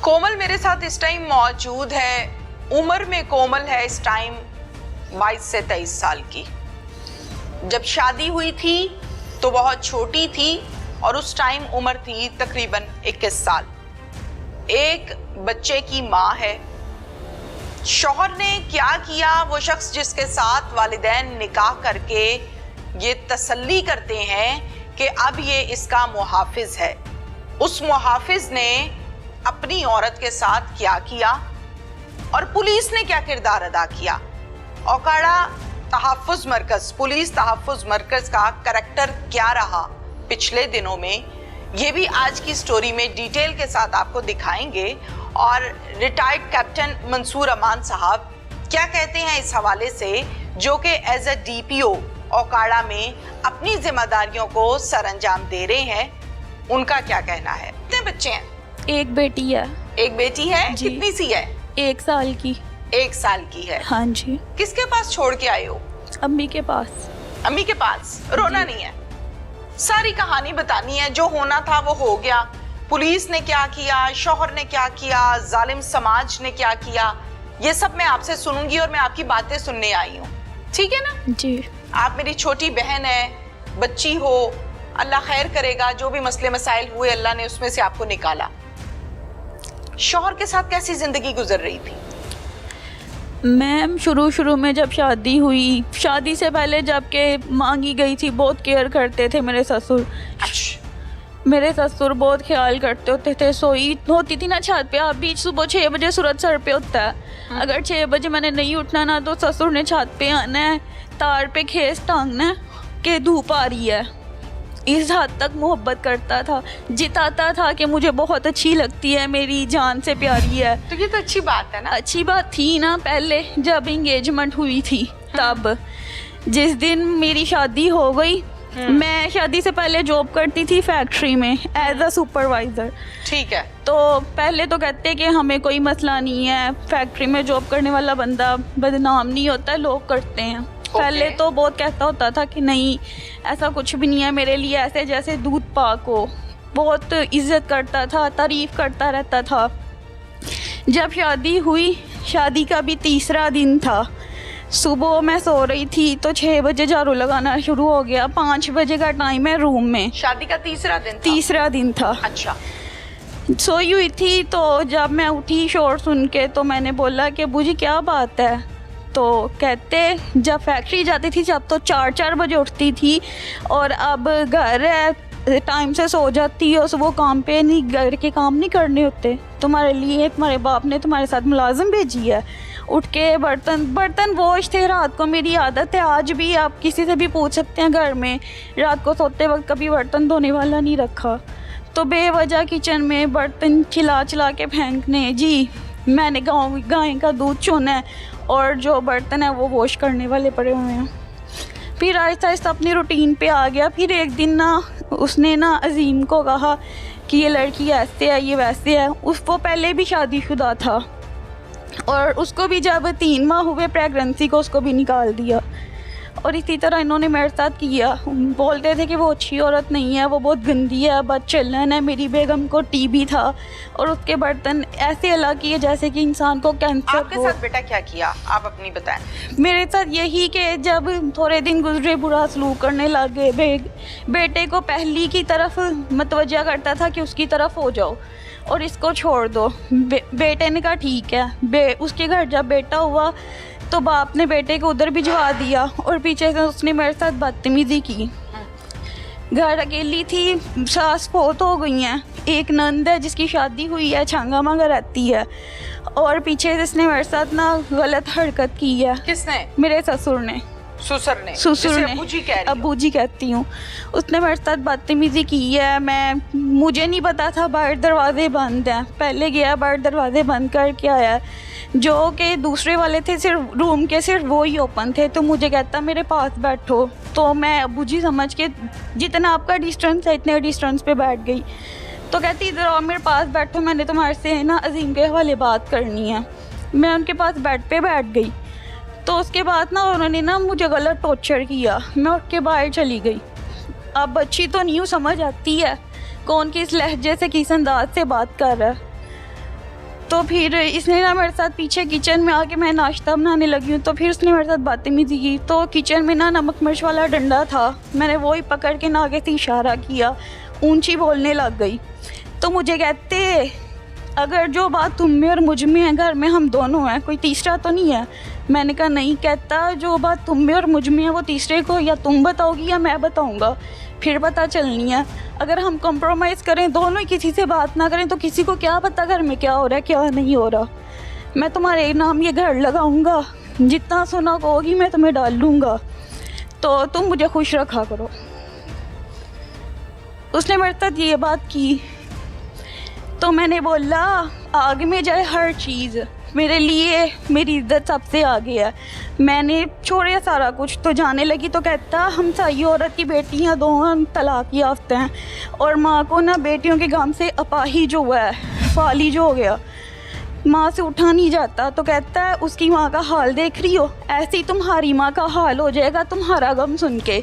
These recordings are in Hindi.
कोमल मेरे साथ इस टाइम मौजूद है। उम्र में कोमल है इस टाइम 22 से 23 साल की। जब शादी हुई थी तो बहुत छोटी थी और उस टाइम उम्र थी तकरीबन 21 साल। एक बच्चे की माँ है। शौहर ने क्या किया, वो शख्स जिसके साथ वालिदैन निकाह करके ये तसल्ली करते हैं कि अब ये इसका मुहाफिज है, उस मुहाफिज ने अपनी औरत के साथ क्या किया और पुलिस ने क्या किरदार अदा किया। ओकाड़ा तहफ़्फ़ुज़ मरकज़, पुलिस तहफ़्फ़ुज़ मरकज़ का करैक्टर क्या रहा पिछले दिनों में, ये भी आज की स्टोरी में डिटेल के साथ आपको दिखाएंगे। और रिटायर्ड कैप्टन मंसूर अमान साहब क्या कहते हैं इस हवाले से, जो कि एज अ DPO ओकाड़ा में अपनी जिम्मेदारियों को सरअंजाम दे रहे हैं, उनका क्या कहना है। कितने बच्चे हैं? एक बेटी है। एक बेटी है। कितनी सी है? 1 साल की। 1 साल की है। हाँ जी। किसके पास छोड़ के आए हो? अम्मी के पास। अम्मी के पास। रोना नहीं है, सारी कहानी बतानी है। जो होना था वो हो गया। पुलिस ने क्या किया, शौहर ने क्या किया, जालिम समाज ने क्या किया, ये सब मैं आपसे सुनूंगी और मैं आपकी बातें सुनने आई हूँ। ठीक है ना जी। आप मेरी छोटी बहन है, बच्ची हो, अल्लाह खैर करेगा। जो भी मसले मसाइल हुए अल्लाह ने उसमें से आपको निकाला। शौहर के साथ कैसी जिंदगी गुजर रही थी? मैम शुरू में जब शादी हुई, शादी से पहले जब के मांगी गई थी, बहुत केयर करते थे मेरे ससुर। मेरे ससुर बहुत ख्याल करते होते थे। सोई होती थी ना छत पे, आप बीच सुबह 6 बजे सूरज सर पे होता है। अगर 6 बजे मैंने नहीं उठना ना तो ससुर ने छत पे आना है, तार पे खेस टांगना है कि धूप आ रही है। इस हद तक मोहब्बत करता था, जिताता था कि मुझे बहुत अच्छी लगती है, मेरी जान से प्यारी है। तो ये तो अच्छी बात है ना। अच्छी बात थी ना पहले जब एंगेजमेंट हुई थी तब। जिस दिन मेरी शादी हो गई, मैं शादी से पहले जॉब करती थी फैक्ट्री में एज अ सुपरवाइज़र। ठीक है। तो पहले तो कहते कि हमें कोई मसला नहीं है, फैक्ट्री में जॉब करने वाला बंदा बदनाम नहीं होता, लोग करते हैं। पहले तो बहुत कहता होता था कि नहीं ऐसा कुछ भी नहीं है, मेरे लिए ऐसे जैसे दूध पाक हो। बहुत इज्जत करता था, तारीफ़ करता रहता था। जब शादी हुई, शादी का भी 3रा दिन था। सुबह मैं सो रही थी तो 6 बजे झाड़ू लगाना शुरू हो गया। 5 बजे का टाइम है रूम में। शादी का 3रा दिन था? 3रा दिन था। अच्छा। सोई हुई थी तो जब मैं उठी शोर सुन के तो मैंने बोला कि बूजी क्या बात है। तो कहते जब फैक्ट्री जाती थी जब तो 4-4 बजे उठती थी और अब घर है टाइम से सो जाती है। वो काम पे नहीं, घर के काम नहीं करने होते। तुम्हारे लिए तुम्हारे बाप ने तुम्हारे साथ मुलाजिम भेजी है। उठ के बर्तन वॉश थे। रात को मेरी आदत है, आज भी आप किसी से भी पूछ सकते हैं, घर में रात को सोते वक्त कभी बर्तन धोने वाला नहीं रखा। तो बेवजह किचन में बर्तन चिल्ला के फेंकने। जी मैंने गाय का दूध चूना है और जो बर्तन है वो वॉश करने वाले पड़े हुए हैं। फिर आहिस्ता आहिस्ता अपनी रूटीन पे आ गया। फिर एक दिन ना उसने ना अजीम को कहा कि ये लड़की ऐसे है, ये वैसे है। वो पहले भी शादीशुदा था और उसको भी जब 3 माह हुए प्रेगनेंसी को उसको भी निकाल दिया। और इसी तरह इन्होंने मेरे साथ किया। बोलते थे कि वो अच्छी औरत नहीं है, वो बहुत गंदी है, बदचलन है। मेरी बेगम को TB था और उसके बर्तन ऐसे अलग किए जैसे कि इंसान को कैंसर हो। आपके साथ बेटा क्या किया, आप अपनी बताएं। मेरे साथ यही कि जब थोड़े दिन गुजरे बुरा सलूक करने लग गए। बेटे को पहली की तरफ मतवज्जा करता था कि उसकी तरफ हो जाओ और इसको छोड़ दो। बेटे ने कहा ठीक है। उसके घर जब बेटा हुआ तो बाप ने बेटे को उधर भिजवा दिया और पीछे से उसने मेरे साथ बदतमीजी की। घर अकेली थी, सास फौत हो गई हैं। एक नंद है जिसकी शादी हुई है, छांगा मांगा रहती है। और पीछे से इसने मेरे साथ ना गलत हरकत की है। किसने? मेरे ससुर ने। ससुर ने? अब्बू जी कहती हूँ। उसने मेरे साथ बदतमीजी की है। मुझे नहीं पता था बाहर दरवाजे बंद हैं। पहले गया बाहर दरवाजे बंद करके आया, जो कि दूसरे वाले थे सिर्फ रूम के, सिर्फ वो ही ओपन थे। तो मुझे कहता मेरे पास बैठो। तो मैं अब्बू जी समझ के जितना आपका डिस्टेंस है इतने डिस्टेंस पे बैठ गई। तो कहती इधर आओ मेरे पास बैठो, मैंने तुम्हारे से ना अजीम के हवाले बात करनी है। मैं उनके पास बेड पे बैठ गई। तो उसके बाद ना उन्होंने ना मुझे गलत टॉर्चर किया। मैं उठ के बाहर चली गई। अब बच्ची तो नहीं हूँ, समझ आती है कौन किस लहजे से किस अंदाज से बात कर रहा है। तो फिर इसने ना मेरे साथ पीछे किचन में आके मैं नाश्ता बनाने लगी हूँ, तो फिर उसने मेरे साथ बदतमीजी की। तो किचन में ना नमक मिर्च वाला डंडा था, मैंने वो ही पकड़ के ना आगे से इशारा किया, ऊंची बोलने लग गई। तो मुझे कहते अगर जो बात तुम में और मुझ में है, घर में हम दोनों हैं, कोई तीसरा तो नहीं है। मैंने कहा नहीं। कहता जो बात तुम में और मुझ में है वो तीसरे को या तुम बताओगी या मैं बताऊंगा, फिर पता चलनी है। अगर हम कॉम्प्रोमाइज़ करें, दोनों ही किसी से बात ना करें, तो किसी को क्या पता घर में क्या हो रहा है क्या नहीं हो रहा। मैं तुम्हारे नाम ये घर लगाऊंगा, जितना सोना कहोगी मैं तुम्हें डाल लूँगा, तो तुम मुझे खुश रखा करो। उसने मेरे साथ ये बात की। तो मैंने बोला आगे में जाए हर चीज़, मेरे लिए मेरी इज्जत सबसे आगे है। मैंने छोड़े सारा कुछ, तो जाने लगी। तो कहता हम सही औरत की बेटियाँ दो तलाक याफ्ता हैं, और माँ को ना बेटियों के गम से अपाहिज जो हुआ है, फालिज हो गया, माँ से उठा नहीं जाता। तो कहता है उसकी माँ का हाल देख रही हो, ऐसे ही तुम्हारी माँ का हाल हो जाएगा तुम्हारा गम सुन के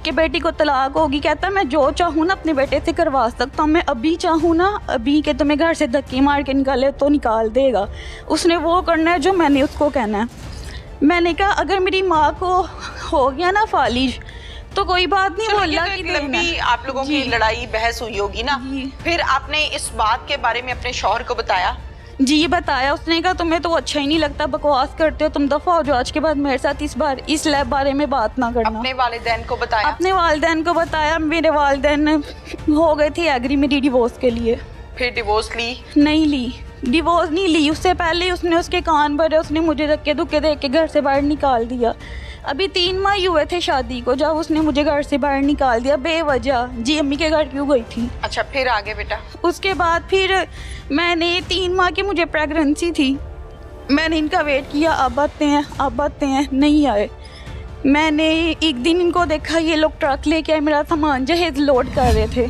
कि बेटी को तलाक होगी। कहता है मैं जो चाहूँ ना अपने बेटे से करवा सकता हूँ, मैं अभी चाहूँ ना अभी कि तुम्हें घर से धक्के मार के निकाले तो निकाल देगा। उसने वो करना है जो मैंने उसको कहना है। मैंने कहा अगर मेरी माँ को हो गया ना फालिज तो कोई बात नहीं, बोला कि लंबी आप लोगों की लड़ाई बहस हुई होगी ना। फिर आपने इस बात के बारे में अपने शौहर को बताया? जी बताया। उसने कहा तुम्हें तो अच्छा ही नहीं लगता, बकवास करते हो, तुम दफा हो जाओ, आज के बाद मेरे साथ इस लैब बारे में बात ना करना। अपने वालिदैन को बताया? अपने वालिदैन को बताया। मेरे वालिदैन हो गए थे एग्री मेरी डिवोर्स के लिए। फिर डिवोर्स ली? नहीं ली, डिवोर्स नहीं ली। उससे पहले उसने उसके कान भरे, उसने मुझे धक्के धुक्के दे के घर से बाहर निकाल दिया। अभी 3 माह हुए थे शादी को जब उसने मुझे घर से बाहर निकाल दिया बेवजह। जी अम्मी के घर क्यों गई थी? अच्छा फिर आगे बेटा? उसके बाद फिर मैंने 3 माह की मुझे प्रेगनेंसी थी, मैंने इनका वेट किया, अब आते हैं, नहीं आए। मैंने एक दिन इनको देखा, ये लोग ट्रक लेके आए, मेरा सामान जहेज लोड कर रहे थे।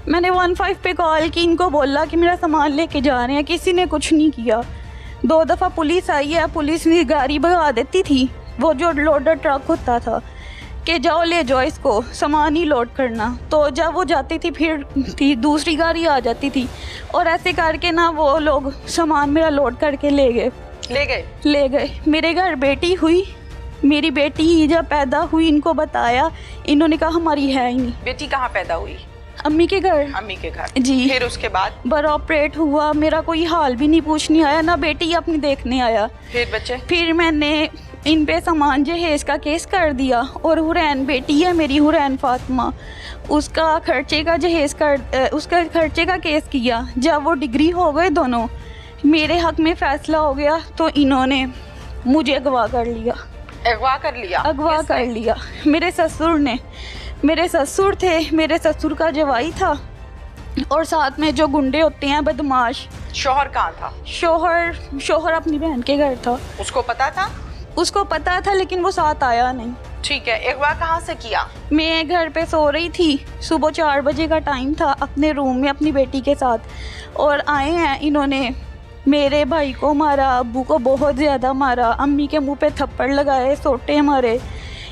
मैंने 15 पे कॉल की, इनको बोला कि मेरा सामान लेके जा रहे हैं, किसी ने कुछ नहीं किया। 2 दफ़ा पुलिस आई है, पुलिस ने गाड़ी भगा देती थी, वो जो लोडर ट्रक होता था कि जाओ ले जाओ इसको, सामान ही लोड करना। तो जब वो जाती थी फिर दूसरी गाड़ी आ जाती थी, और ऐसे करके ना वो लोग सामान मेरा लोड करके ले गए। मेरे घर बेटी हुई, मेरी बेटी जब पैदा हुई इनको बताया, इन्होंने कहा हमारी है ही नहीं। बेटी कहाँ पैदा हुई? अम्मी के घर। अम्मी के घर? जी। फिर उसके बाद? बड़ा ऑपरेट हुआ, मेरा कोई हाल भी नहीं पूछने आया, ना बेटी अपनी देखने आया। फिर बच्चे? फिर मैंने इन पे सामान जहेज का केस कर दिया, और हुरैन बेटी है मेरी, हुरैन फातिमा, उसका खर्चे का केस किया। जब वो डिग्री हो गए दोनों, मेरे हक में फ़ैसला हो गया, तो इन्होंने मुझे अगवा कर लिया। मेरे ससुर ने, मेरे ससुर थे, मेरे ससुर का जवाई था, और साथ में जो गुंडे होते हैं बदमाश। शौहर कहाँ था? शौहर अपनी बहन के घर था। उसको पता था? उसको पता था, लेकिन वो साथ आया नहीं। ठीक है, एक बार कहाँ से किया? मैं घर पे सो रही थी, सुबह 4 बजे का टाइम था, अपने रूम में अपनी बेटी के साथ, और आए हैं इन्होंने, मेरे भाई को मारा, अब्बू को बहुत ज़्यादा मारा, अम्मी के मुंह पे थप्पड़ लगाए, सोटे मारे।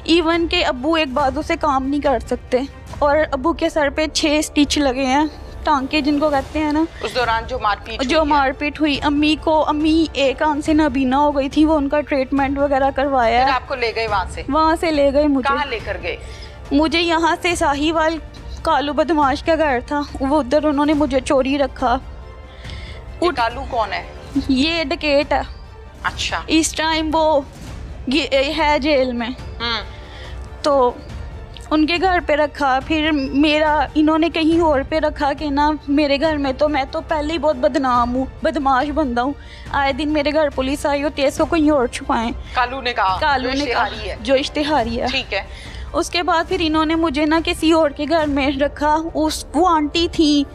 इवन के अब्बू एक बाजू से काम नहीं कर सकते, और अब्बू के सर पे 6 स्टिच लगे हैं, टांके जिनको कहते हैं ना। उस दौरान जो मारपीट हुई अम्मी एक आंख से नाबीना हो गई थी, वो उनका ट्रीटमेंट वगैरह करवाया। फिर आपको ले गए वहाँ से ले गए मुझे। कहाँ लेकर गए? मुझे यहाँ से साहिवाल कालू बदमाश का घर था, वो उधर उन्होंने मुझे चोरी रखा। कालू कौन है? ये डकैत है। अच्छा। इस टाइम वो है जेल में। तो उनके घर पे रखा, फिर मेरा इन्होंने कहीं और पे रखा कि ना मेरे घर में, तो मैं तो पहले ही बहुत बदनाम हूँ, बदमाश बंदा हूँ, आए दिन मेरे घर पुलिस आई होती है, इसको कहीं और छुपाएं। कालू ने कहा जो इश्तिहारी है। ठीक है। उसके बाद फिर इन्होंने मुझे ना किसी और के घर में रखा। वो आंटी थी,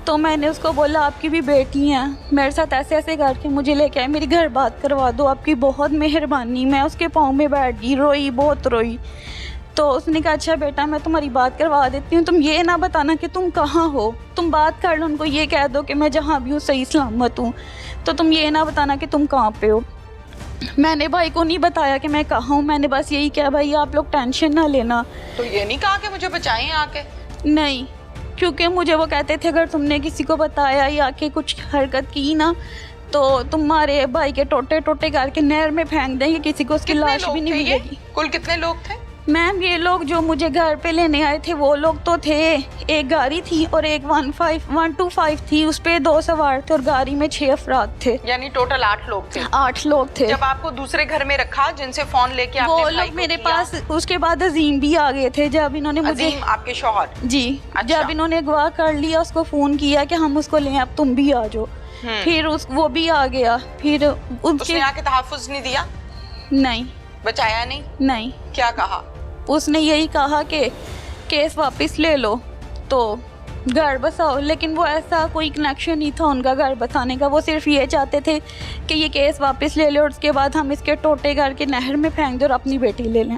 तो मैंने उसको बोला आपकी भी बेटी हैं, मेरे साथ ऐसे ऐसे करके मुझे लेके आए, मेरी घर बात करवा दो, आपकी बहुत मेहरबानी। मैं उसके पाँव में बैठ गई, रोई, बहुत रोई। तो उसने कहा अच्छा बेटा मैं तुम्हारी बात करवा देती हूँ, तुम ये ना बताना कि तुम कहाँ हो, तुम बात कर लो, उनको ये कह दो कि मैं जहाँ भी हूँ सही सलामत हूँ, तो तुम ये ना बताना कि तुम कहाँ पे हो। मैंने भाई को नहीं बताया कि मैं कहाँ हूँ, मैंने बस यही कहा भाई आप लोग टेंशन ना लेना। तो ये नहीं कहा कि मुझे बचाएं आके? नहीं, क्योंकि मुझे वो कहते थे अगर तुमने किसी को बताया या कि कुछ हरकत की ना तो तुम्हारे भाई के टोटे टोटे करके नहर में फेंक देंगे, किसी को उसकी कितने लाश लोग भी नहीं थे ये? मिलेगी। कुल कितने लोग थे? मैम ये लोग जो मुझे घर पे लेने आए थे वो लोग तो थे, एक गाड़ी थी और एक 125 थी, उस पे 2 सवार थे और गाड़ी में 6 अफराद थे, यानी टोटल 8 लोग थे। 8 लोग थे। जब आपको दूसरे घर में रखा जिनसे फोन लेके आपने वो भाई लोग को मेरे किया, पास, उसके बाद अजीम भी आ गए थे। जब इन्होंने मुझे, अजीम आपके शौहर? जी, अच्छा। जब इन्होंने अगवा कर लिया उसको फ़ोन किया कि हम उसको लें, अब तुम भी आ जाओ। फिर वो भी आ गया। फिर उसने उसके आके तहफ़्फ़ुज़ नहीं दिया? नहीं बचाया नहीं? नहीं, क्या कहा? उसने यही कहा कि केस वापस ले लो तो घर बसाओ, लेकिन वो ऐसा कोई कनेक्शन नहीं था उनका घर बसाने का। वो सिर्फ ये चाहते थे कि ये केस वापस ले लो और उसके बाद हम इसके टोटे करके नहर में फेंक दो और अपनी बेटी ले लें।